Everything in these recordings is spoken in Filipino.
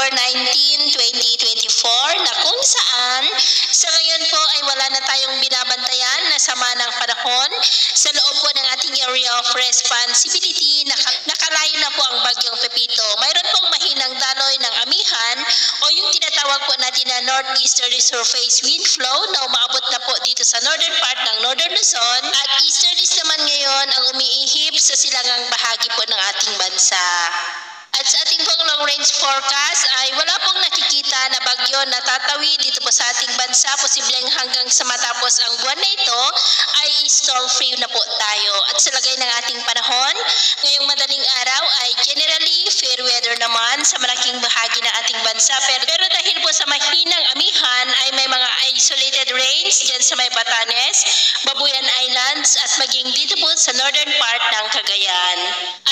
October 19, 2024 na kung saan sa ngayon po ay wala na tayong binabantayan na sama ng panahon sa loob po ng ating area of responsibility. Nakalayo na po ang bagyong Pepito. Mayroon pong mahinang daloy ng amihan o yung tinatawag po natin na northeasterly surface wind flow na umaabot na po dito sa northern part ng Northern Luzon at easterlies naman ngayon ang umiihip sa silangang bahagi po ng ating bansa. At sa ating pong long range forecast ay wala pong nakikita na bagyo na tatawid dito po sa ating bansa. Posibleng hanggang sa matapos ang buwan na ito ay storm free na po tayo. At sa lagay ng ating panahon, ngayong madaling araw ay generally fair weather naman sa malaking bahagi ng ating bansa. Pero dahil po sa mahinang amihan ay may mga isolated rains dyan sa may Batanes, Babuyan Islands at maging dito po sa northern part ng Cagayan.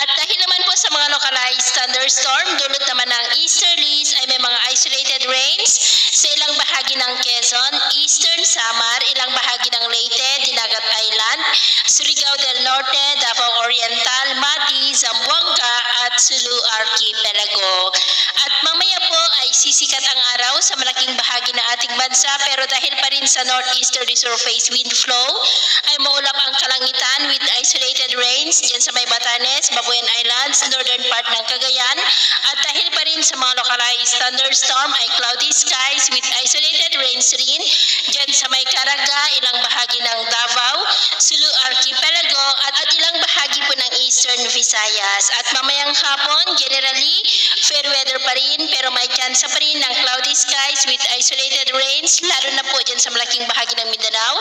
At dahil naman po sa mga localized thunderstorm, dulot naman ng easterlies ay may mga isolated rains sa ilang bahagi ng Quezon, Eastern Samar, ilang bahagi ng Leyte, Dinagat Island, Surigao del Norte, Davao Oriental, Mati, Zamboanga at Sulu Archipelago. At mamaya po ay sisikat ang araw sa malaking bahagi ng ating bansa pero dahil pa rin sa northeasterly surface wind flow ay maulap ang kalangitan with isolated rains dyan sa may Batanes, Babuyan Islands, northern part ng Cagayan at dahil pa rin sa mga localized thunderstorm ay cloudy skies with isolated rains rin dyan sa may Caraga, ilang bahagi ng Davao, Sulu Archipelago at ilang bahagi po ng Eastern Visayas. At mamayang hapon, generally, fair weather pa rin pero may chance pa rin ng cloudy skies with isolated rains lalo na po dyan sa malaking bahagi ng Mindanao,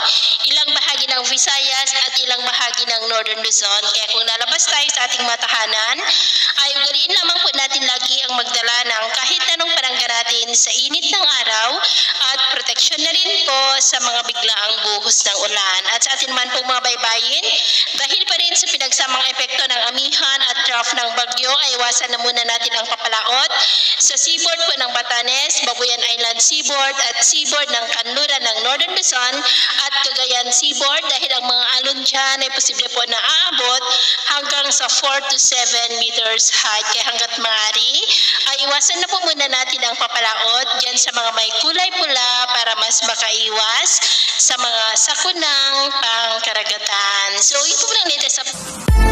ilang bahagi ng Visayas at ilang bahagi ng Northern Luzon. Kaya kung lalabas tayo sa ating mga tahanan, ay ugaliin lamang po natin lagi ang magdala ng kahit anong panangga natin sa init ng araw at proteksyon na rin po sa mga biglaang buhos ng ulan. At sa atin man po mga baybayin, dahil pa rin sa pinagsamang epekto ng amihan at trough ng bagyo, ay iwasan na muna natin ang papalaot sa seaboard po ng Batanes, Babuyan Island seaboard at seaboard ng Kanluran ng Northern Luzon at Cagayan seaboard dahil ang mga alon dyan ay posible po na aabot hanggang sa 4 to 7 meters height. Kaya hanggat maaari ay iwasan na po muna natin ang papalaot dyan sa mga may kulay pula para mas makaiwas sa mga sakunang pangkaragatan. So ito po lang latest